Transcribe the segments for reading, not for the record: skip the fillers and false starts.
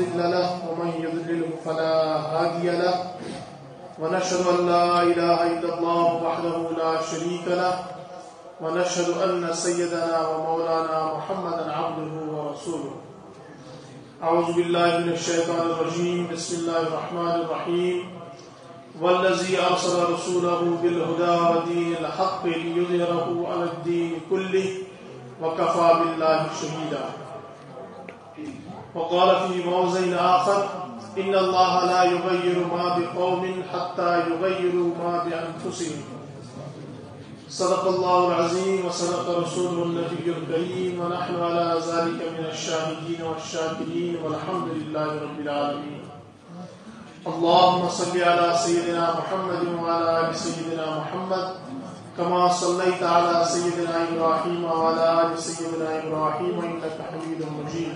مضل له ومن يضلل فلا هادي له ونشهد أن لا إله إلا الله وحده لا شريك له ونشهد أن سيدنا ومولانا محمدا عبده ورسوله. أعوذ بالله من الشيطان الرجيم. بسم الله الرحمن الرحيم. والذي أرسل رسوله بالهدى ودين الحق ليظهره على الدين كله وكفى بالله شهيدا. وقال في موضع آخر إن الله لا يغير ما بقوم حتى يغيروا ما بأنفسهم. صدق الله العظيم وصدق رسوله النبي الكريم ونحن على ذلك من الشاهدين والشاكرين والحمد لله رب العالمين. اللهم صل على سيدنا محمد وعلى آل سيدنا محمد كما صليت على سيدنا إبراهيم وعلى آل سيدنا إبراهيم إنك حميد مجيد.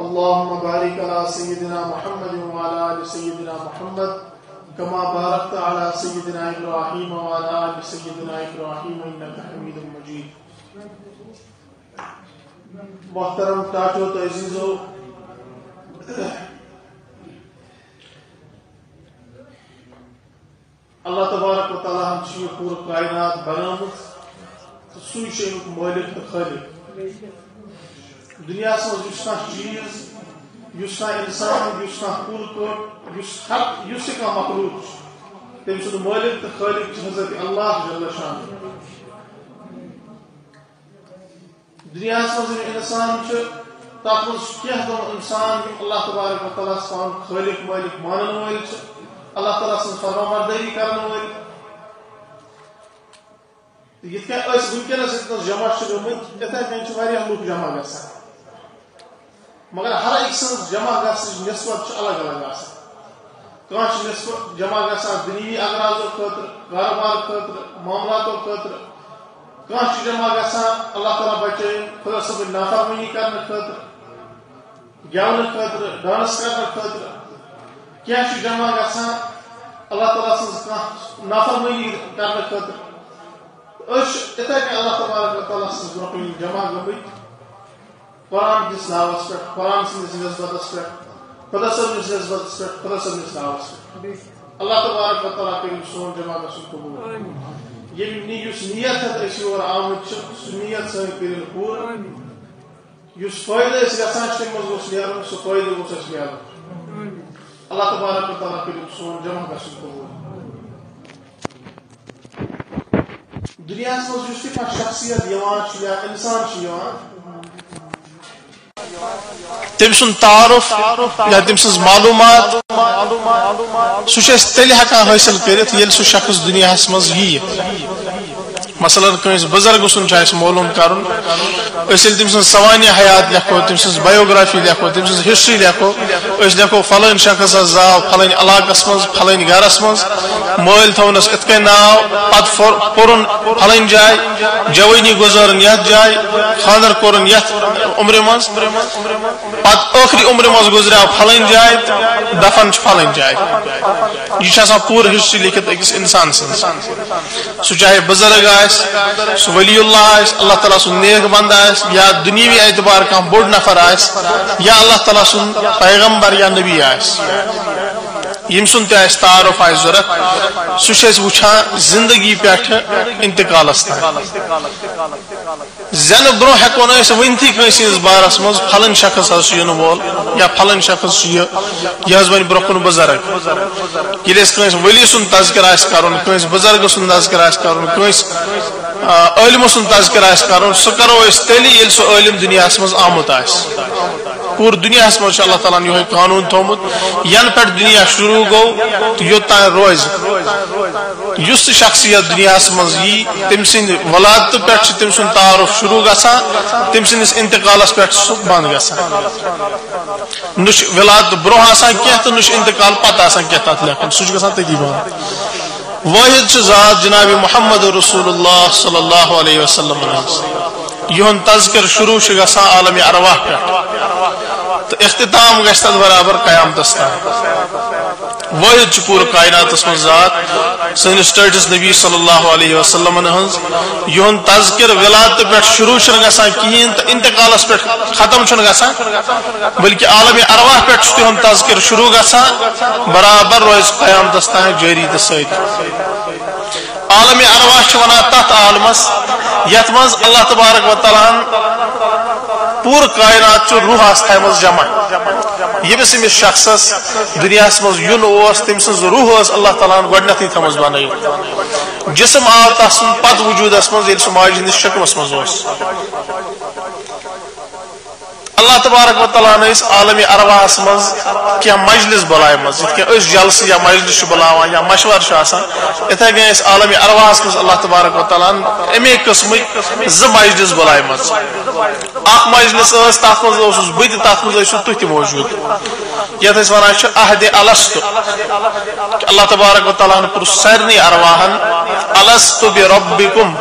اللهم بارك على سيدنا محمد وعلى آل سيدنا محمد كما باركت على سيدنا إبراهيم وعلى آل سيدنا إبراهيم إنك حميد مجيد. محترم ٹاٹو تو عزیزو، اللہ تبارک و تعالیٰ ہم یہ پورا کائنات بنامت سوئی شیء مالک تو خالق. دنیا مز چیز اس انسان اس کل کٹ اس مخلوق تم سند مالک تو خالق حضرت اللہ جل شان. دنیا مز انسان تر مز انسان اللہ تبارک و تعالیٰ سان خالق مالک مانن ول اللہ تعالیٰ سن فرمانبرداری کرن ول. یت ونکس جمع گمت اتھے کن لوگ جمع گژھان، مگر ہر ایک سن جمع گھنچ نسبت الگ الگ آسان. کان نسبت جمع گژھان دنیوی اغراضوں خاطر، کاروبار خاطر، معاملاتوں خاطر. کان جمع گژھان اللہ تعالیٰ بچائن خدا صبح نافرمانی کرنے خاطر، گیون خاطر، ڈانس کرنے خاطر. کیا جمع گژھان اللہ تعالیٰ سن نافرمانی کرنے خاطر. اتھے کن اللہ تبارک و تعالیٰ سن برونٛہہ جمع گمت قرآن کس ناوس پہ، قرآن سندس نسبتس پہ، خدا صبنس نسبتس پہ، خدا صبنس ناوس پہ. اللہ تبارک و تعالیٰ کریم سون جمع گژھن قبول. یہ نیت یور آمت سہ نیت سن کرن پور. اس فائدہ گژھان تمہ مز گوٚژھ نیرُن سہ فائدہ گوٚژھ اسہِ نیرُن. اللہ تبارک و تعالیٰ کریم سون جمع گژھن قبول. دنیا مز تہ شخصیت یا انسان تم سن تعارف یا تم سن معلومات سہ تیل ہیکان حاصل کرت یل سہ شخص دنیا مز یی. مثلا کنس بزرگ سن معلوم کرن تم سن سوانح حیات لکھو، تم سن بایوگرافی لکھو، تم سن ہسٹری لکھو. لکھو فلان شخص زاو فلان علاقس مز فلان گرس مز، مل تھونس ات کن ناو، پت پورن فلان جائے، جوانی گزارن یت جائے، خاندر کورن یت عمر مز، پت ٲخری عمر مز گزریو فلان جائے، دفن فلان جائے. یہ پور ہسٹری لکھت اکس انسان سن. سہ چاہے بزرگ سہ ولی اللہ اللہ تعالیٰ سن نیک بند یا دنیوی اعتبار کان بوڑ نفر یا اللہ تعالیٰ سن پیغمبر یا نبی یم سن تہ تعارف ضرورت. سہ وچھان زندگی پہ انتقالس تک. زین برو ہیکو نا ونتھی کنس بارس مز فلن شخص ین وول یا فلن شخص یہ ون برو کن بزرگ. یل کنس ولی سن تذکر کرن، کنس بزرگ سن تذکر کرن، کنس عالم سن تذکر کرن، سہ کرو تیل یل سہ عالم دنیا مز آمت پور دنیا مز اللہ تعالیٰ یہ قانون تھومت ین پہ دنیا شروع گو تو یوتان روز. اس شخصیت دنیا مز یی تم سند ولادت پہ تم سن تعارف شروع گژھان، تم سندس انتقالس پہ سہ بند گژھان. نش ولادت برونٛہہ آسان کینٛہہ تو نش انتقال پتہ آسان کینٛہہ تتھ لیکھن. سہ گژھان تتی بند. واحد ذات جناب محمد رسول اللہ صلی اللہ علیہ وسلم یہن تذکر شروع گژھان عالم ارواح پہ. تو اختتام گژھِ تتھ برابر قیامتس تام واحد پور کائناتس من ذات سنس ٹٲٹھس نبی صلی اللہ علیہ وسلم ہنز یہن تذکر ولادت پہ شروع گژھان کہین تو انتقالس پہ ختم گژھان بلکہ عالم ارواح پہ تہن تذکر شروع گژھان برابر روز قیامتس تام جاری تو ست عالم ارواح ونان تت عالمس یت مز اللہ تبارک و تعالیٰ پور کائنات روح تھومت جمع یمس امس شخصس دنیا مز یون تم سن روح اللہ تعالیٰ گۄڈنیتھٕے تھٲمٕژ بنٲیِتھ جسم آو تس پت وجودس مز ییٚلہِ سُہ ماجہِ ہٕنٛدِس شکمس مز اللہ تبارک و تعالیٰ عالم ارواحس مز کیا مجلس بلائمز اس جلسہ یا مجلس بلاوان یا مشور اتھے گئی عالم ارواحس مز اللہ تبارک و تعالیٰ امی قسم ز مجلس بلائمز اخ مجلس تر مز بت تر مز تھی موجود یت ونان عہد الستو اللہ تبارک و تعالیٰ پور سارنی ارواحن الستو بربکم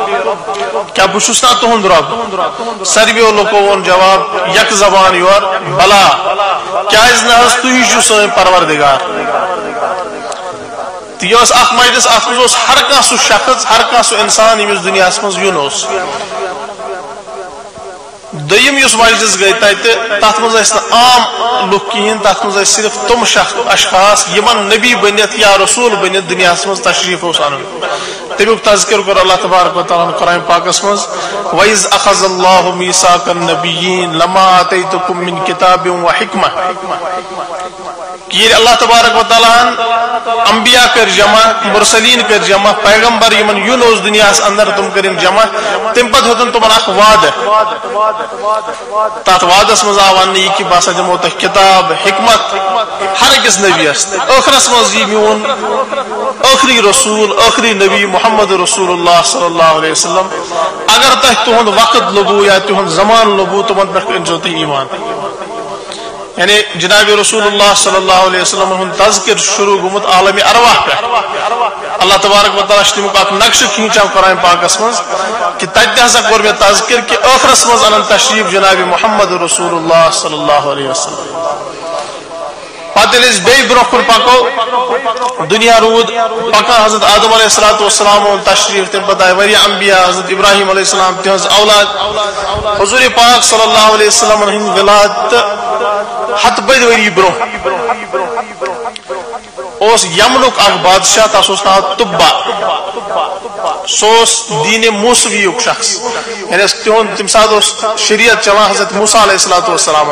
کیا بہت نا تہد رب سارویو لوکو وون جواب یک زبان یور بلا کیاز نہ تھی سن پروردگار تو یہ اخ مجلس ات مز ہر کھانا سہ شخص ہر کھانا سہ انسان یمس دنیا مز یون دم اس مجلس گئی تت مز عام لوگ کہین تت مز صرف تم اشخاص یمن نبی بنت یا رسول بنت دنیا مز تشریف ان تمیک تذکر کر اللہ تبارک و تعالیٰ قرآن پاکس مز وَإِذْ أَخَذَ اللَّهُ مِيثَاقَ النَّبِيِّينَ لَمَا آتَيْتُكُم مِّن كِتَابٍ وَحِكْمَةٍ کہ اللہ تبارک و تعالیٰ انبیاء کر جمع مرسلین کر جمع پیغمبر یمن یون اس دنیا اندر تم کرن جمع تم پتہ ہوتن تمن اخ وعدہ تات وعدس مز آوان یہ کہ باسا دمو تہ کتاب حکمت ہر کس نبی است آخرس مز یہ میون آخری رسول آخری نبی محمد رسول اللہ صلی اللہ علیہ وسلم اگر تہ تہند وقت لگو یا تہند زمان لگو تمن پہ انجو تہ ایمان یعنی جناب رسول اللہ صلی اللہ علیہ وسلم ہن تذکر شروع گمت عالم ارواح پہ اللہ تبارک و تعالیٰ تمیک اخ نقشہ کھینچا قرآن پاکس مز کہ تتہ ہسا کور مے تذکر کہ ٲخرس مز انن تشریف جناب محمد رسول اللہ صلی اللہ علیہ وسلم پتہ ییٚلہِ أسۍ بیٚیہِ برونٛہہ کُن پکو دنیا روٗد پکان حضرت آدم علیہ الصلوۃ والسلام ہُنٛد تشریف تمہِ پتہٕ آیہِ واریاہ انبیا حضرت ابراہیم علیہ السلام تہنٛز اولاد حضور پاک صلی اللہ علیہ وسلم ہٕنٛدۍ ولادت 7 ؤری برونٛہہ اس یمنک اخ بادشاہ تس ناو تبا سہ دین موسوی شخص یعنی تہد تمہ سات شریعت چلان حضرت موسیٰ علیہ الصلوۃ والسلام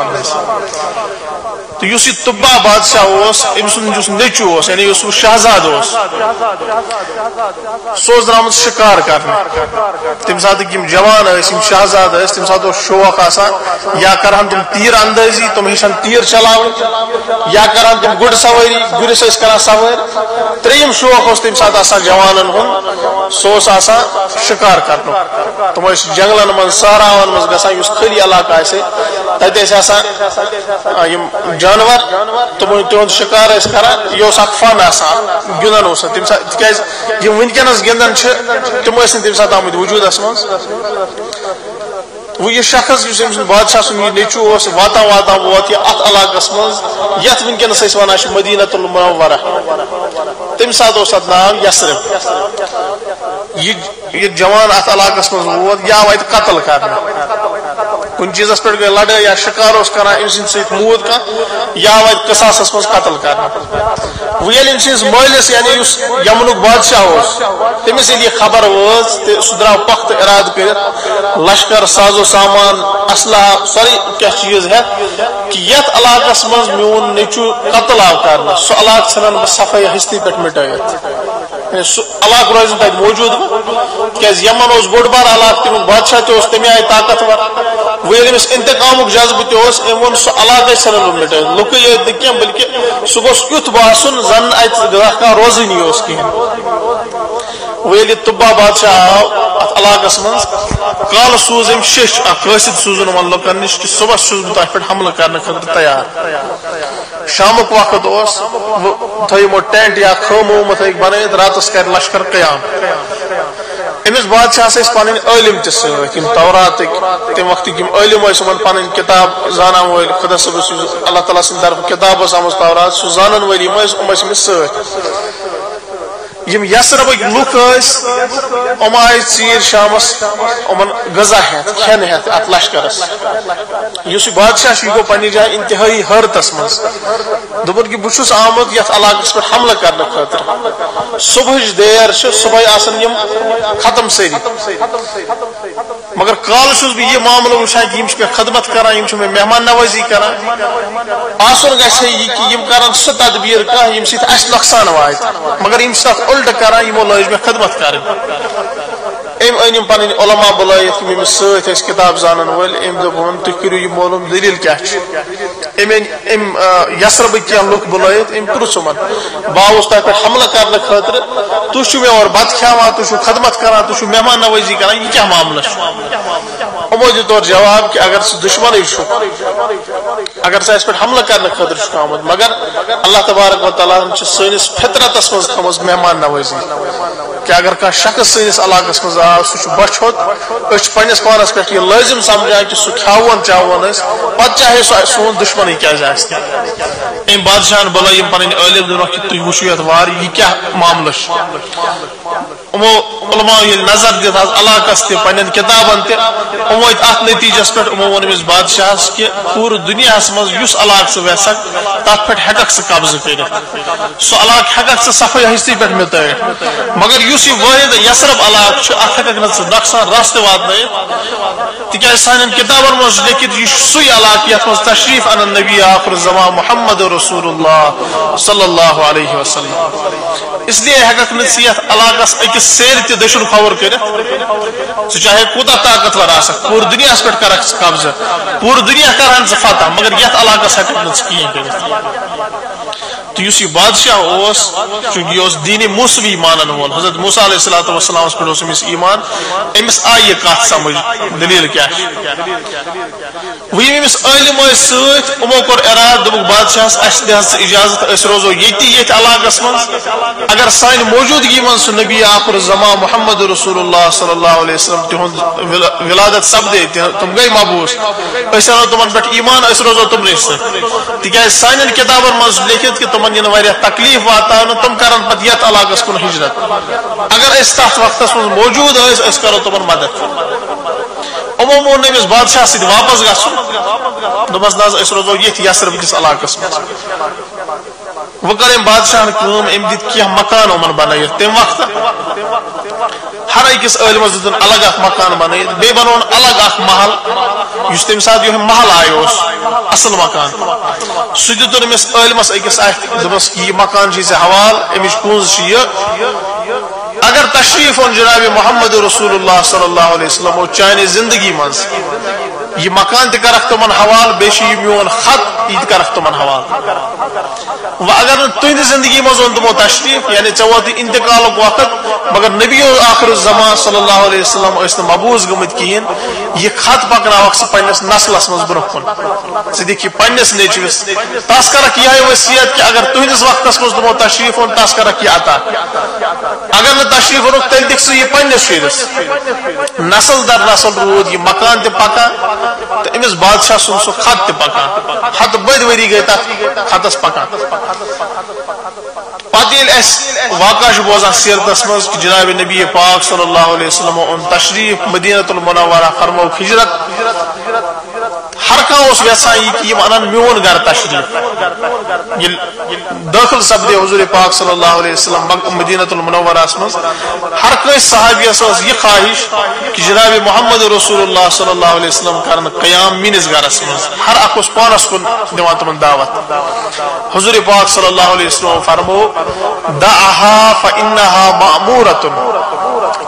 تو اس یہ تبا بادشاہ ام سن نیچو یعنی اس شہزاد سہ درامت شکار کرنے تمہ سات جوان یم شہزاد تمہ سات شوق آسان یا کرہن تم تیر اندازی تم ہیچن تیر چلاو یا کرہن تم گڑ سواری گرس کران سوار تریم شوق تمہ سات آسان جوانن ہن سہ آسان شکار کرن تم جنگلن من سہراون من گسان اس خلی علاقہ تتہ آسان جانور تم تہد شکار کران یہ اخ فن آسان گندن تم سات تکیاز یم ونکس گندن تم تمہ سات آمت وجودس مز وہ یہ شخص اس بادشاہ سن نیچو واتان واتان ووت یہ ات علاقس مز یت ونکس ونان مدینہ المنورہ تمہ سات ات نام یثرب یہ جوان ات علاقس مز ووت یا وت قتل کرنا کن چیزس پہ گئی لڑائی یا شکار کران ام سند ست موت کھانا یا وت قصاصس مز قتل کرنا وہ یل ام سندس مالس یعنی اس یمنک بادشاہ تمس یہ خبر وز سہ درو پخت اراد کر لشکر ساز و سامان اسلحہ سوری کیا چیز ہے کہ یت علاقس مز میون نیچو قتل آو کرنا سہ علاقہ ژھنن بہ صفائی ہستی پہ مٹائت سہ علاقہ روزن تک موجود کیاز یمن اس بوڑ بار علاقہ تمیک بادشاہ تہ تمہ آئی طاقتور وہ یس انتقامک جذبہ تہ ون سہ علاقہ ژھنن مٹائت لُکے یوت نہ کینٛہہ بلکہ سہ گوٚژھ یُتھ باسُن زن اتہ کانٛہہ روزٲنی اوس کہیٖنۍ وہ ییٚلہِ تبا بادشاہ آو ات علاقس مز کال سوز ام شش قاصد سوزن ان لکن نش کہ صبح چھس بہ تہ پہ حملہ کرنے خاطر تیار شامک وقت تھو ٹینٹ یا خیمہ ویمہ تھک بنائت راتس کر لشکر قیام امس بادشاہ پن علم تہ ستم تورات تم وقت علم ان پن کتاب زانان ول خدا صبح اللہ تعالیٰ سند طرف کتاب آمت تورات سہ زانن ول امس یم یسربک لوک آئی ژیر شامس ان غذا ہیت کھین ہیت ات لشکرس اس بادشاہ یہ گو پنہ جائے انتہائی حیرتس مز دپن کہ بہت آمت یت علاقس پہ حملہ کرنے خاطر صبح دیر صبح آسن یم ختم سری مگر کال چھس بہ یہ معاملہ وچھان کہ یم پہ خدمت کران یم میں مہمان نوازی کران آسن گژھِ یہ کہ یم کران سہ تدبیر کانٛہہ یم سۭتۍ اَسہِ نۄقصان واتہِ مگر یم چھِ تتھ الٹہٕ کران یمو لٲج مےٚ خدمت کرٕنۍ أمۍ أنِم پنٕنۍ علما بُلٲیِتھ یِم أمِس سۭتۍ ٲسۍ کِتاب زانن وٲلۍ أمۍ دوٚپُن تُہۍ کٔرِو یہِ معلوٗم دٔلیٖل کیٛاہ چھِ أمۍ أنۍ أمۍ یسربٕکۍ کینٛہہ لُکھ بُلٲیِتھ أمۍ پرُژھ یِمن بہٕ آوُس تۄہہِ پٮ۪ٹھ حملہٕ کرنہٕ خٲطرٕ تُہۍ چھِو مےٚ اورٕ بتہٕ کھٮ۪وان تُہۍ چھِو خدمت کران تُہۍ چھِو مہمان نوٲزی کران یہِ کیٛاہ معاملہٕ چھُ یِمو دیُت اورٕ جواب کہ اگر سُہ دُشمنٕے چھُ اگر سُہ اَسہِ پٮ۪ٹھ حملہٕ کرنہٕ خٲطرٕ چھُ آمُت مگر اللہ تبارک و تعالیٰ ہن چھِ سٲنِس فطرتس منٛز تھٲومٕژ مہمان نوٲزی کہ اگر کانٛہہ شخص سٲنِس علاقس منٛز آو سُہ چھُ بۄچھِ ہوٚت أسۍ چھِ پننِس پانس پٮ۪ٹھ یہِ لٲزِم سمجھان کہ سُہ کھٮ۪وون چاوون أسۍ پتہٕ چاہے سُہ سون دُشمنٕے کیٛازِ آسہِ أمۍ بادشاہن بُلٲے یِم پنٕنۍ عٲلِم دوٚپکھ کہ تُہۍ وٕچھِو یتھ وارٕ یہِ کیٛاہ معاملہٕ چھُ یِمو علما ییٚلہِ نظر دِتھ حظ علاقس تہِ پننٮ۪ن کِتابن تہِ یِم وٲتۍ اتھ نتیٖجس پٮ۪ٹھ یِمو ووٚن أمِس بادشاہس کہ پوٗرٕ دُنیاہس منٛز یُس علاقہٕ ژٕ ویژھکھ تتھ پٮ۪ٹھ ہٮ۪ککھ ژٕ قبضہٕ کٔرِتھ سُہ علاقہٕ ہٮ۪ککھ ژٕ صفٲیی ہستی پٮ۪ٹھ مِٹٲیِتھ مگر یُس یہِ وٲحد یسرب علاقہٕ چھُ اتھ ہٮ۪ککھ نہٕ ژٕ نۄقصان رس تہِ واتنٲیِتھ تِکیٛازِ سانٮ۪ن کِتابن منٛز چھُ لیکھِتھ یہِ چھُ سُے علاقہٕ یتھ منٛز تشریٖف انن نبی آخر الزمان محمد رسول اللہ صلی اللہ علیہ وسلم اس لیے ہٮ۪ککھ نہٕ ژٕ یتھ علاقس أکِس سیرِ تہِ دٔچھُن کھووُر کٔرِتھ ژٕ چاہے کوٗتاہ طاقتور آسکھ پوٗرٕ دُنیاہس پٮ۪ٹھ کرکھ ژٕ قبضہٕ پوٗرٕ دُنیا کرہن ژٕ فتح مگر یتھ علاقس ہٮ۪ککھ نہٕ ژٕ کِہیٖنۍ کٔرِتھ تو یُس یہِ بادشاہ اوس چوٗنٛکہِ یہِ اوس دیٖنِ موسوی مانن وول حضرت موسیٰ علیہ الصلوۃ والسلامس پٮ۪ٹھ اوس أمِس ایٖمان أمِس آیہِ یہِ کتھ سمجھ دٔلیٖل کیٛاہ چھِ وۄنۍ یِم أمِس عٲلِم ٲسۍ سۭتۍ یِمو کوٚر اِرادٕ دوٚپُکھ بادشاہس اَسہِ دِ حظ ژٕ اِجازت أسۍ روزو ییٚتہِ علاقس منٛز اگر سانہِ موجوٗدگی منٛز سُہ نبی آخر الزمان محمد رسول اللہ صلی اللہ علیہ وسلم تِہُنٛد ولادت سپدے تِم گٔے مبوٗس أسۍ انو تِمن پٮ۪ٹھ ایٖمان أسۍ روزو تِمنٕے سۭتۍ تِکیٛازِ سانٮ۪ن کِتابن منٛز چھُ لیکھِتھ کہ تِمن یِنہٕ واریاہ تکلیٖف واتناونہٕ تِم کرن پتہٕ یتھ علاقس کُن ہجرت اگر أسۍ تتھ وقتس منٛز موجوٗد ٲسۍ أسۍ کرو تِمن مدد یِمو مون أمِس بادشاہ سۭتۍ واپس گژھُن دوٚپمس نہ حظ أسۍ روزو ییٚتھۍ یسرب کِس علاقس منٛز وۄنۍ کٔر أمۍ بادشاہن کٲم أمۍ دِتۍ کینٛہہ مکان یِمن بنٲیِتھ تمہِ وقتہٕ ہر أکِس عٲلمس دِتُن الگ اکھ مکان بنٲیِتھ بیٚیہِ بنووُن الگ اکھ محل یُس تمہِ ساتہٕ یِہوے محل آیہِ اوس اصل مکان سُہ دِتُن أمِس عٲلمس أکِس اتھِ دوٚپمس یہِ مکان چھُے ژےٚ حوالہٕ امِچ پونٛسہٕ چھِ یہِ اگر تشریٖف اوٚن جناب محمد رسول اللہ صلی اللہ علیہ وسلم چانہِ زندگی منٛز یہ مکان تہِ کرکھ تِمن حوالہٕ بیٚیہِ چھُ یہِ میون خط یہِ تہِ کرکھ تِمن حوالہٕ وۄنۍ اگر نہٕ تُہنٛدِ زندگی منٛز اوٚن تِمو تشریٖف یعنی ژےٚ ووتُے انتقالُک وقت مگر نبی آخر الزمان صلی اللہ علیہ وسلم ٲسۍ نہٕ مبوٗس گٔمٕتۍ کِہیٖنۍ یہِ خط پکناوکھ ژٕ پننِس نسلس منٛز برونٛہہ کُن ژٕ دِکھ یہِ پننِس نیچوِس تس کرکھ یِہے ؤصیت کہ اگر تُہنٛدِس وقتس منٛز تِمو تشریٖف اوٚن تس کرکھ یہِ عطا اگر نہٕ تشریٖف اوٚنُکھ تیٚلہِ دِکھ ژٕ یہِ پننِس شُرِس نسل در نسل روٗد یہِ مکان تہِ پکان تہٕ أمِس بادشاہ سُنٛد سُہ خط تہِ پکان ہتہٕ بٔدۍ ؤری گٔے تتھ خطس پکان پتہٕ ییٚلہِ اسہِ واقعہ چھُ بوزان سیرتس منٛز کہ جناب نبی پاک صلی اللہ علیہ وسلم اوٚن تشریٖف مدینۃ المنورہ فرمووُکھ ہجرت ہر کانٛہہ اوس یژھان یہِ کہ یِم انن میون گرٕ تشریٖف ییٚلہِ دٲخل سپدے حضور پاک صلی اللہ علیہ وسلم مدینۃ المنورہس منٛز ہر کٲنٛسہِ صحابیس ٲس یہِ خواہش کہ جناب محمد رسول اللہ صلی اللہ علیہ وسلم کرن قیام میٲنِس گرس منٛز ہر اکھ اوس پانس کُن دِوان تِمن دعوت حضور پاک صلی اللہ علیہ وسلم فرموو دعها فإنها مأمورة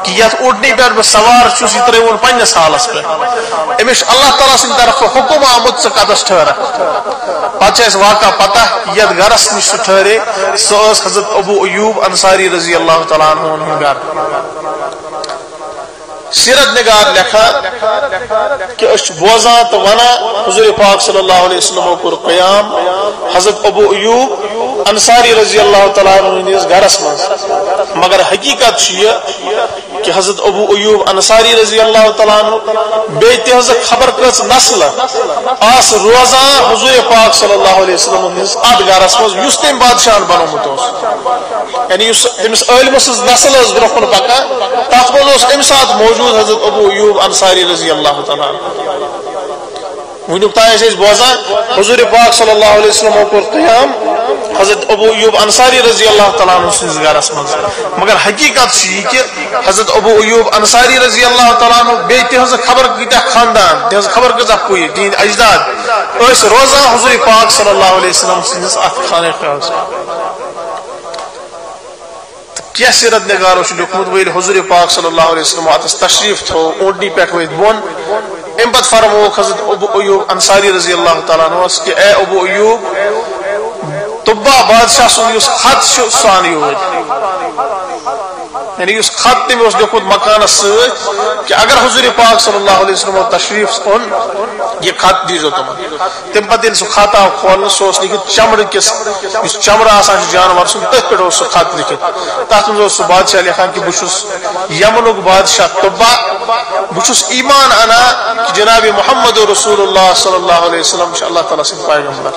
کہ یتھ اوٹنی پٮ۪ٹھ بہٕ سوار چھُس یہِ ترٲیوُن پننِس حالس پٮ۪ٹھ أمِس چھُ اللہ تعالیٰ سٕنٛدِ طرفہٕ حُکم آمُت ژٕ کتس ٹھہرکھ پتہٕ چھُ اسہِ واقعہ پتہ یتھ گرس نِش سُہ ٹھہرے سُہ ٲس حضرت ابو ایوب انصاری رضی اللہ تعالیٰ عنہ ہُنٛد گرٕ سیرت نگار لکھا کہ اس بوزان تو ونا حضور پاک صلی اللہ علیہ وسلم کور قیام حضرت ابو ایوب انصاری رضی اللہ تعالیٰ عنہ گھرس من، مگر حقیقت کہ حضرت ابو ایوب انصاری رضی اللہ تعالیٰ عنہ بے تہذ خبر کس نسل آس روزان حضور پاک صلی اللہ علیہ وسلم ات گھرس من اس تم بادشاہ بنومت، یعنی تمس علم سز نسل برو کن پکان تر مز ام سات موجود حضرت ابو ایوب انصاری رضی اللہ تعالیٰ ونیک تان بوزان حضور پاک صلی اللہ علیہ وسلم کور قیام حضرت ابو ایوب انصاری رضی اللہ تعالیٰ عنہ سز گھرس من، مگر حقیقت یہ کہ حضرت ابو ایوب انصاری رضی اللہ تعالیٰ عنہ بے تہذ خبر کتیا خاندان تہذ خبر کتیا پوی تہند اجداد اس روزان حضور پاک صلی اللہ علیہ وسلم سندس ات خانہ خاص کیا سیرت نگارو لکھمت ویل حضور پاک صلی اللہ علیہ وسلم اتس تشریف تھو اونٹنی پہ ورت بون ام پتہ فرمو حضرت ابو ایوب انصاری رضی اللہ تعالیٰ عنہ کہ اے ابو ایوب طبا بادشاہ سن اس خط سان یور، یعنی اس خط تم لکھت مکانس ست کہ اگر حضور پاک صلی اللہ علیہ وسلم تشریف اون یہ خط دیزو تم پتہ سہ خط آو کھولنے سہ لکھت چمڑ کس اس چمڑ آسان جانور سن تھی پہ سہ خط لکھت تر مز سہ بادشاہ لکھان کہ بہس یمنک بادشاہ طبا بہس ایمان انا کہ جناب محمد رسول اللہ صلی اللہ علیہ وسلم اللہ تعالیٰ سن پیغمبر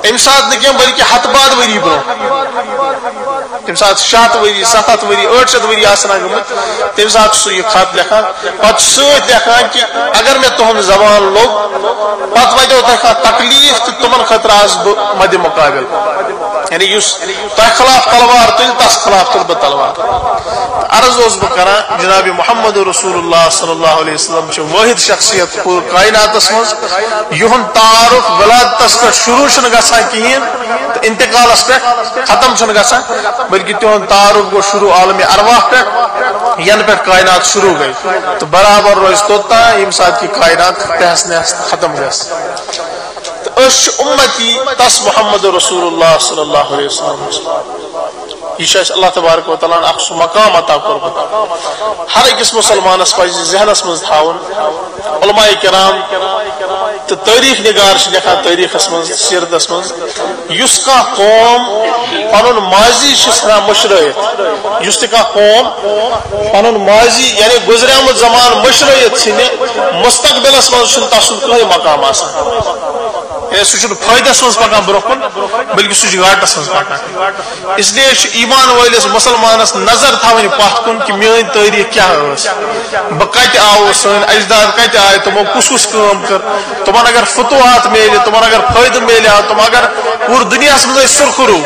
ام سات نکیم بلکہ ہتھ بعد وری برو تم سات 7 وری 7 وری 800 وری آسنا گمت تم سات سو یہ خط لکھان پتہ ست لکھان کہ اگر میں تہند زبان لوگ پتہ وجہ تہ تکلیف تو تمن خطر آس مد مقابل، یعنی اس تہ خلاف تلوار تل تس خلاف تل بہ تلوار عرض اس بہ کران جناب محمد رسول اللہ صلی اللہ علیہ وسلم چھ واحد شخصیت پور کائناتس مز یہن تعارف ولادتس پہ شروع چھ گژھان کہین تو انتقالس پہ ختم چھ گژھان بلکہ تہند تعارف گو شروع عالم ارواح پہ ین پہ کائنات شروع گئی تو برابر روز توتا یم سات کی کائنات تہس نہس ختم گس اس امتی تس محمد رسول اللہ صلی اللہ علیہ وسلم یہ اللہ تبارک و تعالیٰ اخ سہ مقام عطا کورمت ہر اکس مسلمانس پہ ذہنس مز تھاون علماء کرام تو تاریخ نگار لکھان تاریخس مز سیرتس مز اس کا قوم پن ماضی ثھان مشرائت اس تہ قوم پن ماضی یعنی گزریامت زمان مشرائت ثھن مستقبلس مز تسن کہیں مقام آسان سہ فائدس مز پکان برو کن بلکہ سہ گاٹس مز پکان، اس لیے ایمان والس مسلمانس نظر تھوین پت کن کہ میری تاریخ کیا بہ کت آو سن اجداد کت آئے تمو کس کام کر تمن اگر فتوحات میلے تمن اگر فائدہ میلے تم اگر پور دنیا مز سرخرو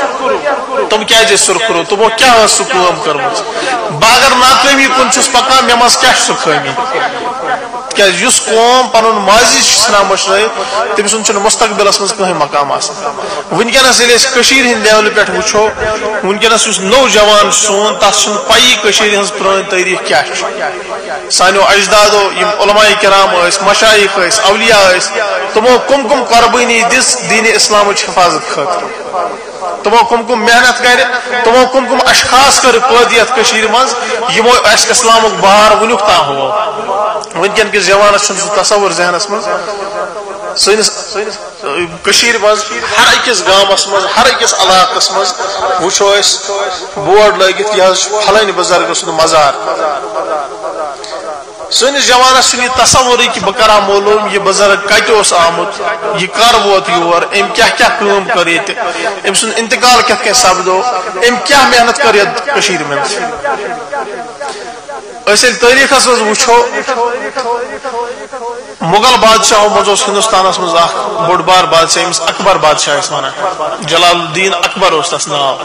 تم کیا سرخرو تمو کیا سہ کام کرم بہ اگر ناکامی کن چھس پکان مے مز کیا سہ خامی کہ اس قوم پن ماضی ثھان مشرائت تم سن مستقبلس مز کہیں مقام آسان ونکس ہند لیول پہ وچھو ونکس اس نوجوان سون تس پی ہز پران تاریخ کیا سانو اجدادو یم علماء کرام مشائخ اولیاء تمو کم کم قربانی دس دین اسلام حفاظت خاطر تمو کم محنت کر تمو کم اشخاص کر قیادت مز یمو اس اسلامک بہار ونیک تا ہو ونکن کس زمانس سہ تصور ذہنس مز سنس مز ہر اکس گامس مز ہر اکس علاقس مز وچھو بورڈ لگت یہ فلانی بزرگ سند مزار سنس زمانس یہ تصور کہ بہ کرا معلوم یہ بزرگ کت آمت یہ کر ووت یور ام کیا کام کر یہ ام سن انتقال کت کن سپدو ام کیا محنت کر یہ مز تاریخس مز وچھو مغل بادشاہوں مز ہندوستانس مز بوڑ بار بادشاہ امس اکبر بادشاہ ونان جلال الدین اکبر اس تس ناو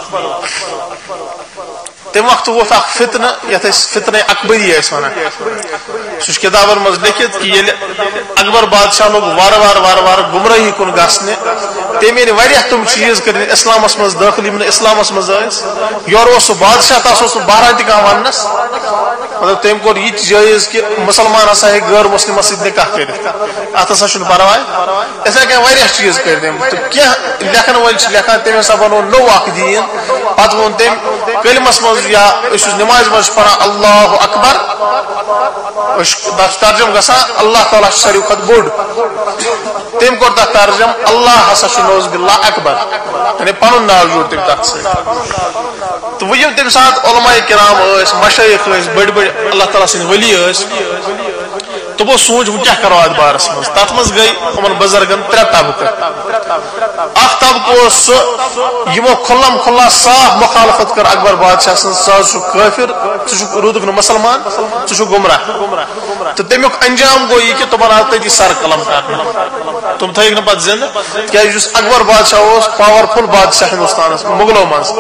تم وقت ووت اخ فتنہ یت فتنہ اکبری ونان سہ کتابن مز لکھت کہ یل اکبر بادشاہ لوگ وار وار گمراہی کن گھنے تم واریاہ تم چیز کر اسلامس مز داخل یم اسلامس مز یور سہ بادشاہ تس بہرحال تہ ونس مطلب تم کور یہ جائز کہ مسلمان ہسا ہے غیر مسلم سۭتۍ نکاح کٔرِتھ اتھ ہسا چھُنہٕ پرواے اِتھے کٔنۍ واریاہ چیٖز کٔرۍ تٔمۍ تہٕ کینٛہہ لیکھن وٲلۍ چھِ لیکھان تٔمۍ ہسا بنوو نوٚو اکھ دیٖن پتہٕ ووٚن تٔمۍ کلمس منٛز یا أسۍ یُس نمازِ منٛز چھِ پران اللہ اکبر تتھ ترجم گژھان اللہ تعالیٰ چھُ ساروی کھۄتہٕ بوٚڑ تٔمۍ کوٚر تتھ ترجم اللہ ہسا چھُ نوز باللہ اکبر یعنی پنُن ناو جوڑ تٔمۍ تتھ سۭتۍ تو وۄنۍ یِم تمہِ ساتہٕ علماء کرام ٲسۍ مشایخ ٲسۍ بٔڑۍ بٔڑۍ اللہ تعالیٰ سٕنٛدۍ ولی ٲسۍ تمو سوٗنٛچ وۄنۍ کیٛاہ کرو اتھ بارس منٛز تتھ منٛز گٔے یِمن بُزرگن 3 طبقہٕ اکھ طبقہٕ اوس سُہ یِمو کھُلم کھُلا صاف مخالفت کٔر اکبر بادشاہ سٕنٛز ژٕ حظ چھُکھ کٲفر ژٕ چھُکھ روٗدُکھ نہٕ مُسلمان ژٕ چھُکھ گمراہ تہٕ تمیُک انجام گوٚو یہِ کہِ تِمن آو تٔتی سر قلم کرنہٕ تِم تھٲیِکھ نہٕ پتہٕ زندٕ کیٛازِ یُس اکبر بادشاہ اوس پاورفُل بادشاہ ہندوستانس مغلو منٛز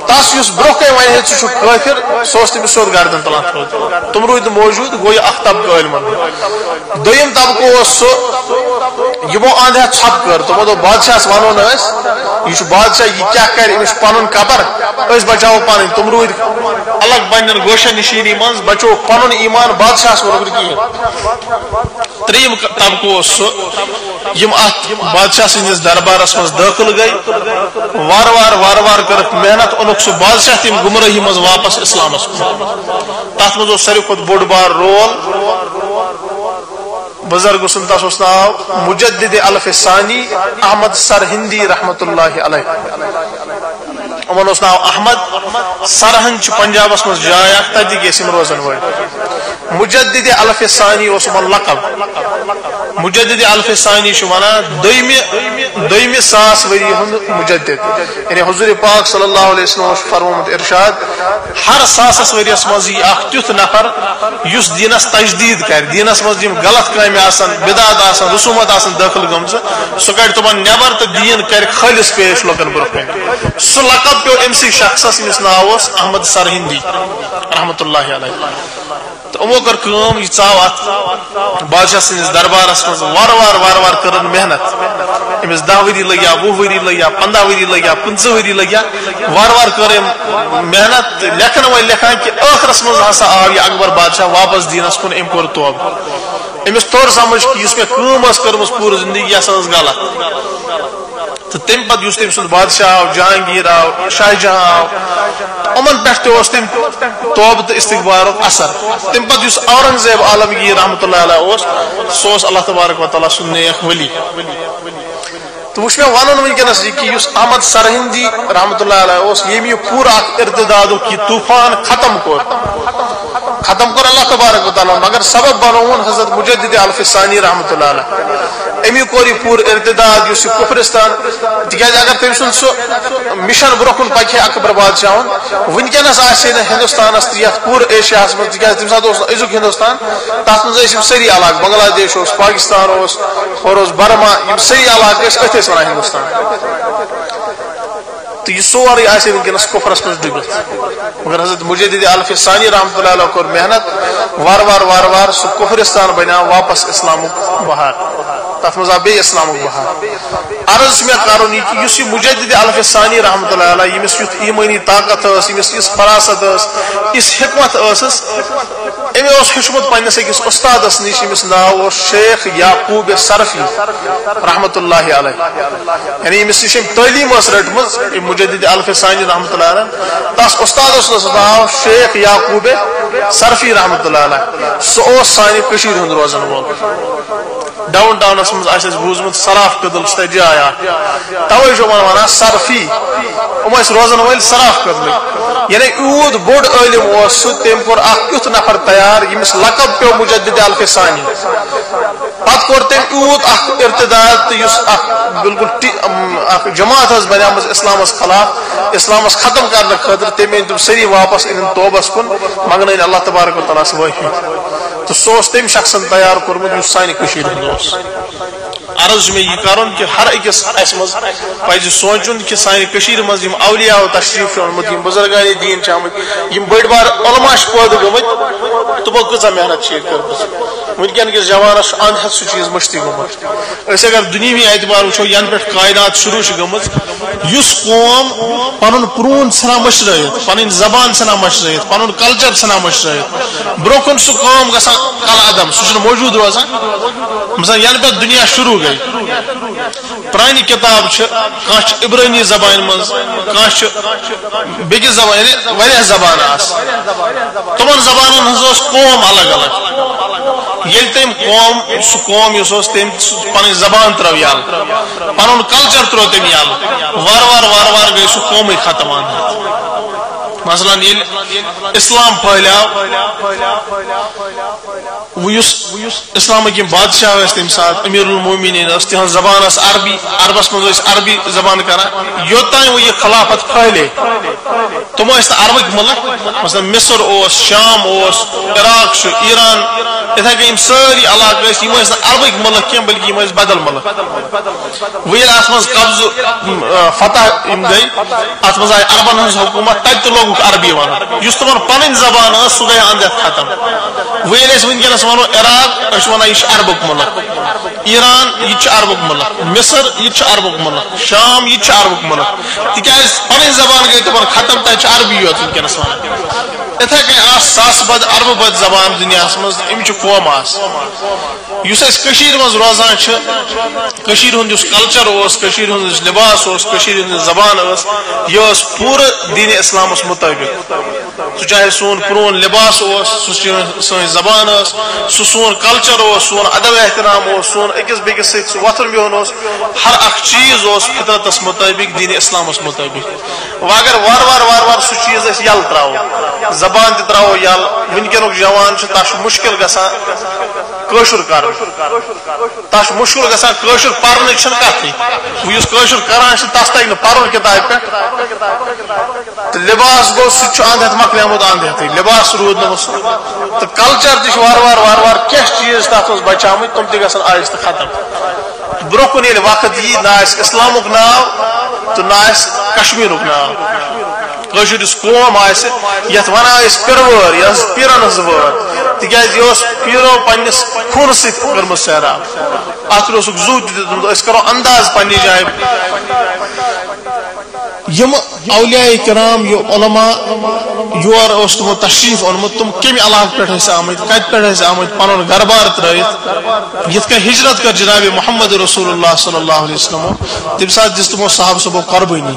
تس یُس برونٛہہ کَنہِ وَنہِ ہے ژٕ چھُکھ کٲفر سُہ اوس تٔمِس سیوٚد گردن تُلان تھوٚد تِم روٗدۍ نہٕ موجوٗد گوٚو یہِ اکھ طبقہٕ عٲلمن دوٚیِم طبقہٕ اوس سُہ یِمو انٛد ہٮ۪تھ ژھۄپہٕ کٔر تِمو دوٚپ بادشاہس ونو نہٕ أسۍ یہِ چھُ بادشاہ یہِ کیٛاہ کرِ أمِس چھُ پنُن قبر أسۍ بچاوو پنٕنۍ تِم روٗدۍ الگ پننٮ۪ن گوشن نشیٖنی منٛز بچووُکھ پنُن ایٖمان بادشاہس ووٚنُکھ نہٕ کِہینۍ ترٛیٚیِم طبقہٕ اوس سُہ یِم اتھ بادشاہ سٕنٛدِس دربارس منٛز دٲخل گٔے وارٕ وارٕ کٔرٕکھ محنت اوٚنُکھ سُہ بادشاہ تٔمۍ گمرٲہی منٛز واپس اسلامس کُن تتھ منٛز اوس ساروی کھۄتہٕ بوٚڑ بار رول بزرگ سُنٛد تس اوس ناو مجدد الف ثانی احمد سرہندی رحمۃ اللہ علیہ یِمن اوس ناو احمد سرہند چھُ پنجابس منٛز جاے اکھ تتہِ ٲسۍ یِم روزن وٲلۍ مجدد الف ثانی اوس یِمن لقب مجدد الف ثانی چھُ ونان دوٚیمہِ 1000 ؤری ہُنٛد مجدد یعنی حضور پاک صلی اللہ علیہ وسلم اوس فرمومُت ارشاد ہر 1000 ؤریس منٛز یی اکھ تیُتھ نفر یُس دیٖنس تجدیٖد کرِ دیٖنس منٛز یِم غلط کامہِ آسن بدعات آسن رسوٗمات آسن دٲخل گٔمژٕ سُہ کڑِ تِمن نیبر تہٕ دیٖن کرِ خٲلص پیش لُکن برونٛہہ کَنہِ سُہ لقب پیوٚو أمسٕے شخصس ییٚمِس ناو اوس احمد سرہندی رحمۃ اللہ علیہ تہٕ یِمو کٔر کٲم یہِ ژاو اتھ بادشاہ سٕنٛدِس دربارس منٛز وارٕ کٔرٕن محنت أمِس 10 ؤری لگیا 20 ؤری لگیا 15 ؤری لگیا 15 ؤری لگیا وارٕ کٔر أمۍ محنت تہٕ لیکھن وٲلۍ لیکھان کہِ ٲخرس منٛز ہسا آو یہِ اکبر بادشاہ واپس دیٖنس کُن أمۍ کوٚر توبہٕ أمِس توٚر سمجھ کہِ یُس مےٚ کٲم ٲس کٔرمٕژ پوٗرٕ زندگی یہِ ہسا ٲس غلط تہٕ تمہِ پتہٕ یُس تٔمۍ سُنٛد بادشاہ آو جہانگیٖر آو شاہ جہاں آو یِمن پٮ۪ٹھ تہِ اوس تٔمۍ توبہٕ تہٕ استغفارُک اثر تمہِ پتہٕ یُس اورنگزیب عالمگیٖر رحمۃ اللہ علیہ اوس سُہ اوس اللہ تبارک و تعالیٰ سُنٛد نیک ؤلی تہٕ وٕچھ مےٚ ونُن ؤنکیٚنس یہِ کہِ یُس احمد سرہندی رحمۃ اللہ علیہ اوس ییٚمۍ یہِ پوٗرٕ اکھ ارتدادُک یہِ طوٗفان ختم کوٚر اللہ تبارک و تعالیٰ مگر سبب بنووُن حضرت مجدد الف ثانی رحمۃ اللہ علیہ امی کوٚر یہِ پوٗرٕ ارتداد یُس یہِ کُفرستان تِکیازِ اگر تٔمۍ سُنٛد سُہ مِشن برونٛہہ کُن پکہِ ہے اکبر بادشاہن ؤنکیٚنس آسہِ ہے نہٕ ہندوستانس تہٕ یتھ پوٗرٕ ایشیاہس منٛز تِکیازِ تمہِ ساتہٕ اوس نہٕ أزیُک ہندوستان تتھ منٛز ٲسۍ یِم سٲری علاقہٕ بنگلہ دیش اوس پاکستان اوس ہور اوس برما یِم سٲری علاقہٕ ٲسۍ أتھۍ ٲسۍ ونان ہندوستان تہٕ یہِ سورُے آسہِ ہے ؤنکیٚنس کُفرس منٛز ڈُبِتھ مگر حضرت مجدد الف ثانی رحمۃ اللہ علیہ کوٚر محنت وارٕ سُہ کُفرستان بنیو واپس اسلامُک بہار تتھ منٛز آو بیٚیہِ اسلامُک بہار عرض چھُ مےٚ کرُن یہِ کہِ یُس یہِ مجدد الف ثانی رحمۃ اللہ علیہ ییٚمِس یُتھ ایٖمٲنی طاقت ٲس ییٚمِس یِژھ فراست ٲس یِژھ حکمت ٲسٕس أمۍ اوس ہیوٚچھمُت پننِس أکِس اُستادس نِش ییٚمِس ناو اوس شیخ یعقوب سرفی رحمۃ اللہ علیہ یعنی ییٚمِس نِش أمۍ تعلیٖم ٲس رٔٹمٕژ مجدد الف ثانی رحمۃ اللہ علیہ تس اُستادس اوس ناو شیخ یعقوب سرفی رحمۃ اللہ علیہ سُہ اوس سانہِ کٔشیٖرِ ہُنٛد روزن وول ڈاوُن ٹاونس منٛز آسہِ اَسہِ بوٗزمُت سراف کدل چھِ تتہِ جاے اکھ توے چھُ یِمن ونان سرفی یِم ٲسۍ روزن وٲلۍ سراف کدلٕکۍ یعنی یوٗت بوٚڑ عٲلِم اوس سُہ تٔمۍ کوٚر اکھ تیُتھ نفر تیار ییٚمِس لقب پیوٚو مجدد الف ثانی پتہٕ کوٚر تٔمۍ یوٗت اکھ ارتداد تہٕ یُس اکھ بالکل اکھ جماعت ٲس بنیمٕژ اسلامس خلاف اسلامس ختم کرنہٕ خٲطرٕ تٔمۍ أنۍ تِم سٲری واپس أنِن توبس کُن منگنٲنۍ اللہ تبارک و تعالیٰ ہس معٲفی تہٕ سُہ اوس تٔمۍ شخصن تیار کوٚرمُت یُس سانہِ کٔشیٖرِ ہُنٛد اوس عرض چھُ مےٚ یہِ کرُن کہِ ہر أکِس اسہِ منٛز پزِ سونٛچُن کہِ سانہِ کٔشیٖرِ منٛز یِم اولیاء تشریٖف چھُ اوٚنمُت یِم بُزرگانِ دیٖن چھِ آمٕتۍ یِم بٔڑۍ بار علما چھِ پٲدٕ گٔمٕتۍ تِمو کۭژاہ محنت چھِ ییٚتہِ کٔرمٕژ ونکن کس جوانس اند ہتھ سہ چیز مشتی گومت اس اگر دنیوی اعتبار وچھو ین پہ قائدات شروع گمت اس قوم پن پرون ژھنان مشرائت پن زبان ژھنان مشرائت پن کلچر ژھنان مشرائت برو سہ قوم گژھان کل عدم سہ موجود روزان مثلا ین پہ دنیا شروع گئی پرانی کتاب کھانا عبرانی زبان مز کھانا بیس زبان یعنی واریاہ زبان تمن زبانن ہز قوم الگ الگ یل تم قوم سہ قوم اس تم پن زبان ترو یل پن کلچر ترو تم یل وار وار وار وار گئی سہ قوم ختم مثلا اسلام پھیلیو اسلامک بادشاہ تمہ سات امیر المومنین تہذ زبان عربی عربس مز عربی زبان کران یوتان وہ یہ خلافت پھیلے تم عربک ملک مثلا مصر شام عراق ایران اتھے کن ساری علاقہ عربک ملک کی بلکہ بدل ملک وہ ات مز قبضہ فتح گئی ات مز آئی عربن ہز حکومت تب لوگ عربی ون اس تمن پن زبان سہ گئی اند ختم وہ ونکس ونو عراق ونان یہ عربک ملک ایران یہ عربک ملک مصر یہ عربک ملک شام یہ عربک ملک تکیاز پن زبان گئی تمن ختم تک عربی یوت ونکس ونان اتھے کن ساس بد عرب بد زبان دنیا مز ام قوم اس مز روزان ہند کلچر ہند لباس ہند زبان یہ پور دین اسلام مطابق سہ چاہے سون پرون لباس سن زبان سہ سون کلچر سون ادب احترام سون اکس بیس ست وتھن بہن ہر اخ چیز فطرتس مطابق دین اسلام مطابق اگر وار وار وار وار سہ چیز یل ترو زبان تہ ترو یل ونکینک جوان تس مشکل گژھان کٲشُر کرُن تس مشکل گژھان کٲشُر پرنٕچ چھنہٕ کتھٕے یُس کٲشُر کران چھُ تس تگہِ نہٕ پرُن کتابہِ پٮ۪ٹھ تہٕ لباس گوٚو سُہ تہِ چھُ اند ہٮ۪تھ مۄکلیومُت اند ہٮ۪تھٕے لباس روٗد نہٕ سُہ تہٕ کلچر تہِ چھُ وار وار وار وار کینٛہہ چیٖز تتھ منٛز بچامٕتۍ تِم تہِ گژھن آہستہٕ ختم برونٛہہ کُن ییٚلہِ وقت یی نہ آسہِ اسلامُک ناو تہٕ نہ آسہِ کشمیٖرُک ناو کٲشُر یُس قوم آسہِ یتھ ونان ٲسۍ پِروٲر یہِ ٲس پیٖرن ہٕنٛز وٲر تِکیازِ یہِ اوس پیٖرو پننِس خوٗنہٕ سۭتۍ کٔرمٕژ سیراب اتھ اوسُکھ زُو تہِ دیُتمُت أسۍ کرو انداز پننہِ جایہِ یم اولیاء کرام یہ علماء یور اوس تمو تشریف اونمت تم کمی علاقہ پہ آمت کت پہ آمت پن گھر بار ترت یت کن ہجرت کر جناب محمد رسول اللہ صلی اللہ علیہ وسلم تم سات دس تمو صاحب صبح قربانی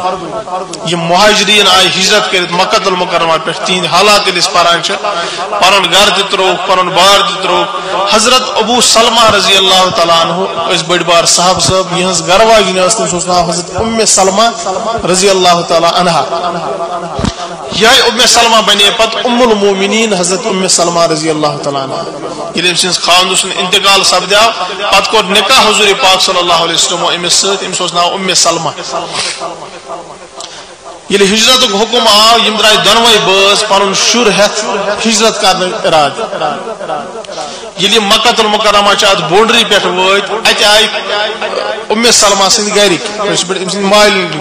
یہ مہاجرین آئی ہجرت کرت مکہ المکرمہ پہ تین حالات پران پن گھر تہ تروک پن بار تہ تروک حضرت ابو سلمہ رضی اللہ تعالیٰ عنہ اس بڑ بار صاحب صاحب یہ گھر واجن تم نام حضرت ام سلمہ رضی اللہ تعالیٰ عنہ یہ ام سلمہ بنے پت ام المومنین حضرت ام سلمہ رضی اللہ تعالیٰ عنہ یل سن خاندر سن انتقال سپدیو پت کور نکاح حضور پاک صلی اللہ علیہ وسلم امس ست امس ناو ام سلمہ یل ہجرت حکم آو یم درائے دونوے باز پن شر ہتھ ہجرت کرنے اراد یل مکہ المکرمہ ات بونڈری پہ وت ات آئی ام سلمہ سند گرک مالن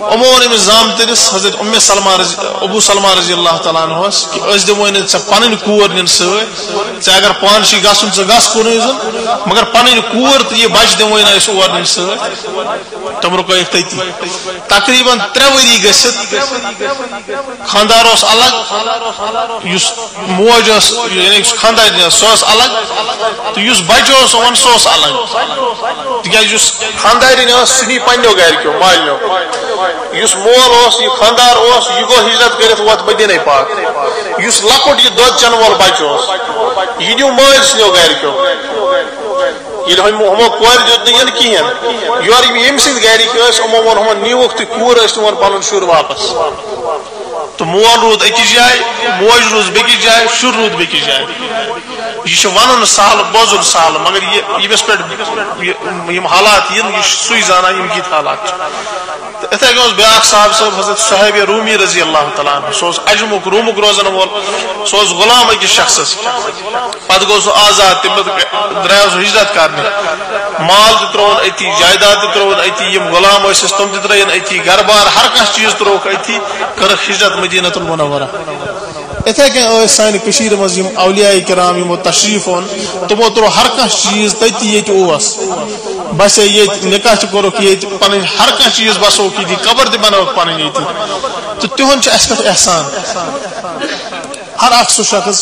امون امس زامترس حضرت ام سلمہ ابو سلمہ رضی اللہ تعالیٰ عنہ کہ دموے ژے پن کور نن ست اگر پان چھ گھن ژٕ گژھ کُنُے زن مگر پن کور تو یہ بچ دموے نا اور نن ست تم رکٲیِکھ تٔتی تقریباً 3 ؤری گٔژھِتھ خاندار اوس الگ یُس موج ٲس یعنی خاندار سۄ ٲس الگ تہٕ یُس بچہ اوس یِوان سُہ اوس الگ تِکیازِ یُس خاندارِنۍ ٲس سُہ نی پننیو گرِکیو مالنیو یُس مول اوس یہِ خاندار اوس یہِ گوٚو ہجرت کٔرِتھ ووت مدیٖنہ پاک یُس لۄکُٹ یہِ دۄد چٮ۪نہٕ وول بچہ اوس یہِ نیوٗ مٲلۍ سٕنٛدیو گرِکیو ییٚلہِ ہُمو کورِ دیُت نہٕ یِنہٕ کِہیٖنۍ یورٕ یِم ییٚمہِ سٕنٛدۍ گرِکۍ ٲسۍ یِمو ووٚن ہُمن نیٖوُکھ تہٕ کوٗر ٲسۍ نِوان پنُن شُر واپس تو مول روٗد أکِس جایہِ موج روٗز بیٚکِس جایہِ شُر روٗد بیٚکِس جایہِ یہ ون سہل بوزن سہل مگر یمس پہ حالات ین یہ سوئی زانا یم کت حالات اتھے کن بیاا صاحب صاحب حضرت صحیب رومی رضی اللہ تعالیٰ عنہ سہ اجمک رومک روزن وول سہ غلام اکس شخص پتہ گو سہ آزاد تم درائو سہ ہجرت کرنے مال تہ ترون اتی جائیداد تہ ترون اتی یم غلام ٲسِس تم تہ ترین اتی گھر بار ہر کانٛہہ چیز تروک اتی کرکھ ہجرت مدینہ المنورہ اتھے کن سانہ کشیر مز اولیاء کرام یمو تشریف اون تمو ترو ہر کھانا چیز تتی یس بسے یہ نکاح کورک یہ پن ہر کھانا چیز بسوک یہ قبر تہ بنوک پن یہ تو تہد اس پہ احسان ہر اخ سہ شخص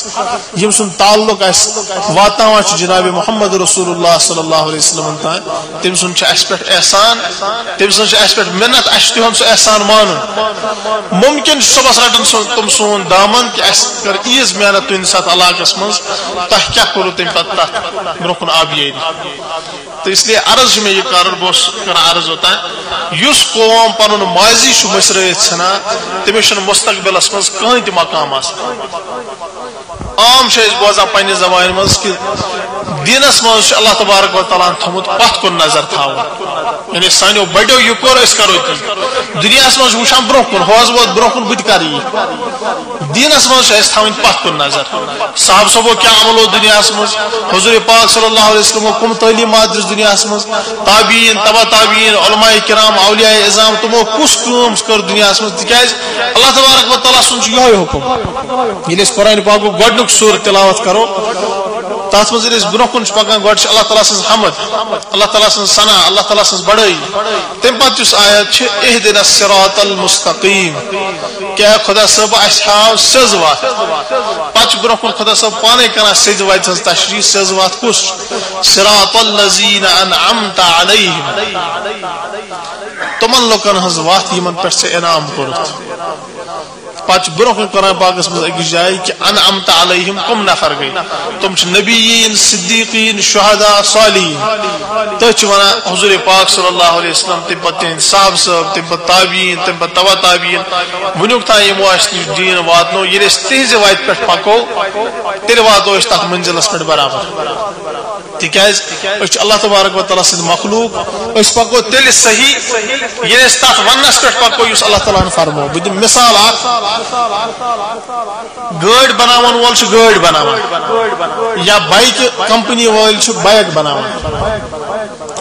یم سن تعلق اس واتان جناب محمد رسول اللہ صلی اللہ علیہ وسلم تان تم سن اس پہ احسان تم سن اس پہ منت اس تہد سہ احسان مان ممکن صبح رٹن تم سون دامن کہ اس کر ایز محنت تہند سات علاقس مز تہ کیا کرو تم پتہ تر برکن آبیاری تو اس لیے عرض میں یہ کار بوس کرنا عرض ہوتا ہے اس قوم پن ماضی مشرت ژھنان تمس مستقبلس مز کہیں تہ مقام عام بوزان پنہ زبان مز کہ دینس مز اللہ تبارک و تعالیٰ تھومت پت کن نظر تھاون یعنی سانو بڑو یہ کور اس کرو تی دنیا مز وچان برو کن ہوز ووت برو کن بت کر یہ دینس مز تھوین پت کن نظر صاحب صبو کیا عمل دنیا مز حضور پاک صلی اللہ علیہ وسلم کم تعلیمات دس دنیا مز تابعین تبع تابعین علماء کرام اولیاء اعظام تمو کس کم کر دنیا مز تکیاز اللہ تبارک و تعالیٰ سن یہ حکم یل قرآن پاک گۄڈنیُک سور تلاوت کرو تات مز برو کن پکان گۄڈٕ اللہ تعالیٰ سن حمد اللہ تعالیٰ سن ثنا اللہ تعالیٰ سن بڑائی تم پتہ اس آیت اہدنا الصراط المستقیم کیا خدا صاحب اس ہاو سز وات پچ برو کن خدا صاحب پانے کران سز وات ہز تشریح سز وات کس صراط الذین انعمت علیہم تمن لوکن ہز وات یمن پہ سے انعام کرت پچ برو کن قرآن پاکس مز اکس جائے کہ انعمت علیہم کم نفر گئی تم نبیین صدیقین شہداء صالحین تہ ونان حضور پاک صلی اللہ علیہ وسلم تم پتہ تہند صاحب صاحب تم پتہ تابعین تم پتہ تبع تابعین ونیک تان یمو اس دین واتنو یل اس تہذ وات پہ پکو تیل واتو اس تک منزلس پہ برابر تکیاز اللہ تبارک و تعالیٰ سند مخلوق اس پکو تیل صحیح یل اس تک ونس پہ پکو اس اللہ تعالیٰ فرمو بہ دم مثال گاڑ بناون وول گاڑ بناون یا بائک کمپنی وول بائک بناون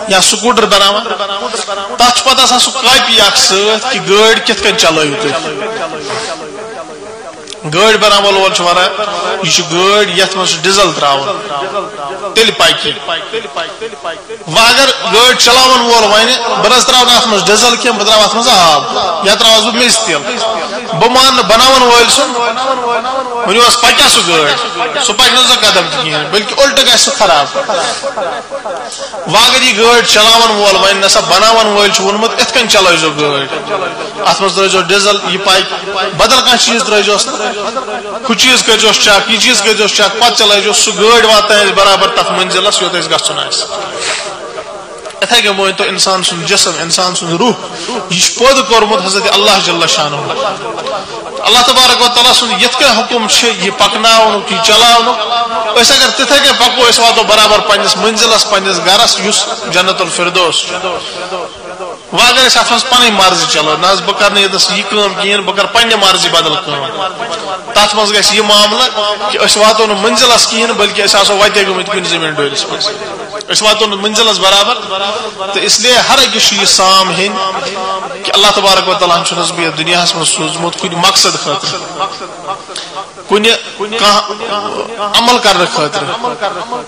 یا سکوٹر بناون تک پتہ آسان سہ کاپی اخ ست کہ گاڑ کت کن چلائیو تھی گاڑ بناون وول ونان یہ گاڑ یت مز ڈیزل تراون تیل پکہ و اگر گاڑ چلاون وول ون بہ تراون ات مز ڈیزل کی بہ تراو ات مز آب یا تراوس بہ میز تیل بہ مان بناون وول سن ونیوس پکیا سہ گاڑ سہ پکہ نہ قدم کہین بلکہ الٹ گژھِ سہ خراب و اگر یہ گاڑ چلاون وول ون نسا بناون وول وونمت ات کن چلائزو گاڑ ات مز ترائزو ڈیزل یہ پائپ بدل کانٛہہ چیز ترائزوس ہُہ چیز کٔرزوس چیک یہ چیز کٔرزوس چیک پتہ چلائزو سہ گاڑ واتنایس برابر تک منزلس یوت اس گژھُن آسہِ اتھے کہ مٲنۍ تو انسان سن جسم انسان سن روح یہ پود کورمت حضرت اللہ جل شانہ اللہ تبارک و تعالیٰ سن یت کن حکم یہ پکناونک یہ چلاونک اس اگر تتھے کہ پکو اس واتو برابر پنس منزلس پنس گرس یس جنت الفردوس و اگر اس اتھ پن مرضی چلو نا بہ کر یہ کام کہین بہ کر پنہ مرضی بدل کام تر مز گژھِ یہ معاملہ کہ اس واتو نا منزلس کہین بلکہ اس آسو وتے گمت کن زمین ڈورس مز اس واتو نا منزلس برابر تو اس لیے ہر اکس یہ سام ہین کہ اللہ تبارک و تعالیٰ چھنس بہ دنیا من سوزمت کن مقصد خاطر کن عمل کرنے خاطر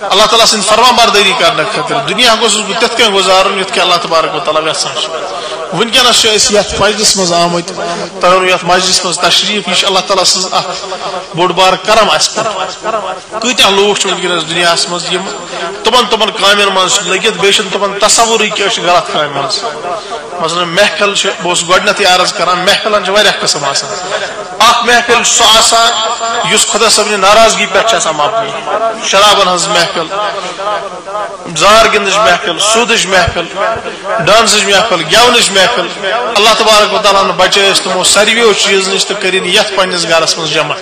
اللہ تعالیٰ سن فرما برداری کرنے خاطر دنیا گوس بہ تت کن گزارن یت کہ اللہ تبارک و تعالیٰ یژھان ونکس یت مجلس مز آمت تر یت مجلس مز تشریف یہ اللہ تعالیٰ سن بوڑ بار کرم اس کتیا لوگ ونکس دنیا مز تمن کامن مز لگت بیچ تمن تصور کہ غلط کام مز مثلا محفل بہت گۄڈنیتھٕے عرض کران محفلن واریاہ قسم آسان اکھ محفل سُہ آسان یُس خدا صٲبنہِ ناراضگی پٮ۪ٹھ چھِ آسان مبنی شرابن ہٕنٛز محفل زار گِنٛدٕچ محفل سوٗدٕچ محفل ڈانسٕچ محفل گٮ۪ونٕچ محفل اللہ تبارک و تعالیٰ ہن بچٲے أسۍ تِمو ساروِیو چیٖز نِش تہٕ کٔرِنۍ یتھ پننِس گرس منٛز جمع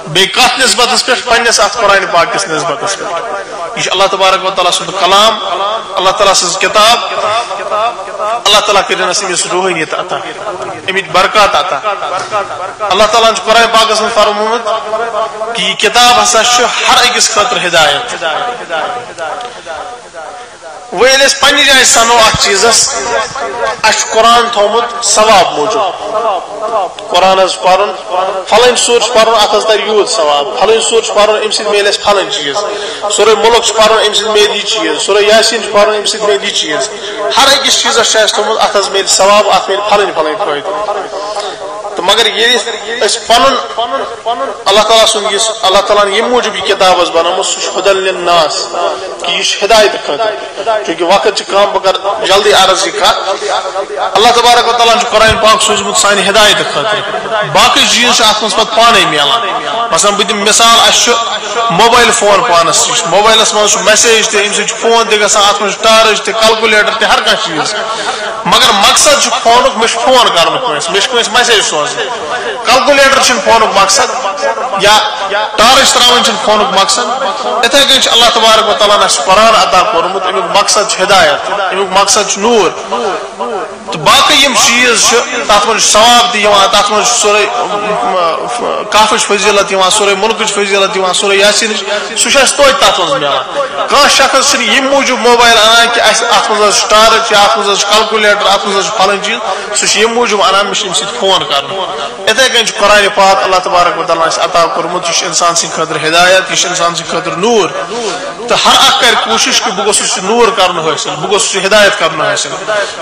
بیٚیہِ کتھ نسبتس پٮ۪ٹھ پننِس اتھ قرآن پاک کِس نسبتس پٮ۪ٹھ یہ اللہ تبارک و تعالیٰ سُنٛد کلام اللہ تعالیٰ سٕنٛز کتاب اللہ تعالیٰ کرنس امس روحانیت عطا امچ برکات عطا اللہ تعالیٰ قرآن پاکس من فرموت کہ یہ کتاب ہسا ہر اکس خاطر ہدایت وہ ییٚلہِ أسۍ پننہِ جایہِ سنو اتھ چیٖزس اَسہِ چھُ قرآن تھوٚومُت ثواب موٗجوٗب قرآن حظ پرُن فلٲنۍ سوٗر چھُ پرُن اتھ حظ ترِ یوٗت ثواب فلٲنۍ سوٗر چھُ پرُن امہِ سۭتۍ میلہِ اَسہِ فلٲنۍ چیٖز سورہ ملک چھُ پرُن امہِ سۭتۍ میلہِ یہِ چیٖز سورہ یاسین چھُ پرُن امہِ سۭتۍ میلہِ یہِ چیٖز ہر أکِس چیٖزس چھُ اَسہِ تھوٚومُت اتھ حظ میلہِ ثواب اتھ میلہِ فلٲنۍ فلٲنۍ فٲیدٕ تہٕ مگر ییٚلہِ أسۍ پنُن اللہ تعالیٰ سُنٛد یُس اللہ تعالیٰ ہن ییٚمہِ موٗجوٗب یہِ کِتاب ٲس بنٲومٕژ سُہ چھُ ہُدل لِلناس کہ یہ ہدایت خاطر چونکہ وقت چھ کم بہ کر جلدی عرض یہ کت اللہ تبارک و تعالیٰ قرآن پاک سوزمت سانہ ہدایت خاطر باقی چیز ات مز پتہ پانے ملان مثلا بہ دم مثال اس موبائل فون پانس نش موبائلس مز میسیج تہ ام سۭتۍ فون تہ گژھان ات مز ٹارچ تہ کیلکولیٹر تہ ہر کانٛہہ چیز مگر مقصد چھ فونک مے فون کرن کٲنٛسہِ مے کٲنٛسہِ میسیج سوزن کیلکولیٹر چھ فونک مقصد یا ٹارچ تراون چھ فونک مقصد اتھے کٔنۍ چھ اللہ تبارک و تعالیٰ قرآن عطا کورمت امیک مقصد ہدایت امیک مقصد نور تو باقی یم چیز تات من ثواب دِوان تات من سورہ کہفٕچ فضیلت یوان سورہ ملکٕچ فضیلت یوان سورہ یاسین سُہ چھُ اَسہِ توتہِ تتھ منٛز ملان کانٛہہ شخص چھُنہٕ ییٚمہِ موٗجوٗب موبایل انان کہ اَسہِ اتھ منٛز حظ چھُ ٹارٕچ یا اتھ منٛز حظ چھُ کیلکولیٹر اتھ منٛز حظ چھُ فلٲنۍ چیٖز سُہ چھُ ییٚمہِ موٗجوٗب انان مےٚ چھُ اَمہِ سۭتۍ فون کرُن یِتھے کٔنۍ چھُ قرآن پاک اللہ تبارک و تعالیٰ اَسہِ عطا کوٚرمُت یہِ چھُ انسان سٕنٛدِ خٲطرٕ ہدایت یہِ چھُ انسان سٕنٛدِ خٲطرٕ نوٗر تہٕ ہر اکھ کرِ کوٗشش کہ بہٕ گوٚژھُس یہِ نوٗر کرُن حٲصِل بہٕ گوٚژھُس یہِ ہدایت کرُن حٲصِل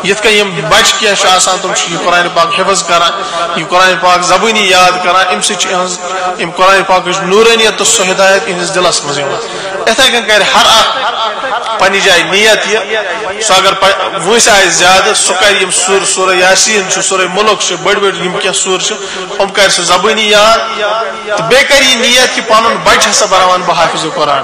یِتھ کٔنۍ یِم بچہِ کینٛہہ چھِ آسان تِم چھِ یہِ قرآن پاک حفظ کران یہِ قرآن پاک زبٲنی یاد کران امہِ سۭتۍ چھِ یِہٕنٛز یِم قرآن پاکٕچ نوٗرٲنیت تہٕ سۄ ہدایت یِہٕنٛدِس دِلس منٛز یِوان یِتھے کٔنۍ کرِ ہر اکھ پننہِ جایہِ نیت یہِ سُہ اگر وٲنٛسہِ آسہِ زیادٕ سُہ کرِ یِم سورٕ سورہ یاسین چھُ سورہ ملک چھُ بٔڑۍ بٔڑۍ یِم کینٛہہ سوٗر چھِ یِم کرِ سُہ زبٲنی یاد تہٕ بیٚیہِ کرِ یہِ نیت کہ پنُن بچہِ ہسا بناوان بہٕ حافظ قرآن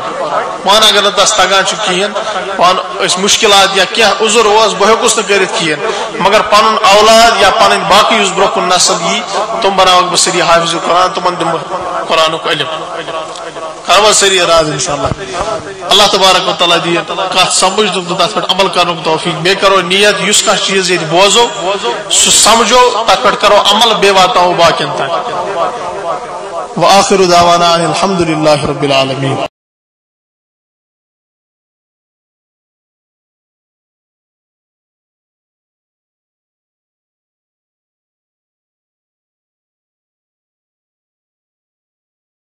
پانہٕ اگر نہٕ تس تگان چھُ کہیٖنۍ پانہٕ ٲسۍ مُشکلات یا کینٛہہ عذر اوس بہٕ ہیوٚکُس نہٕ کٔرِتھ کہیٖنۍ مگر پنُن اولاد یا پنٕنۍ باقٕے یُس برونٛہہ کُن نسل یی تِم بناوکھ بہٕ سٲری حافظ قرآن تِمن دِمہٕ بہٕ قرآنُک علم کرو سٲری راز انشاءاللہ اللہ تبارک و تعالیٰ دِیہِ کتھ سمجھنُک تہٕ تتھ پٮ۪ٹھ عمل کرنُک توفیق بیٚیہِ کرو نیت یُس کانٛہہ چیٖز ییٚتہِ بوزو سُہ سمجھو تتھ پٮ۪ٹھ کرو عمل بیٚیہِ واتناوو باقین تام وآخر دعوانا ان الحمد للہ رب العالمین.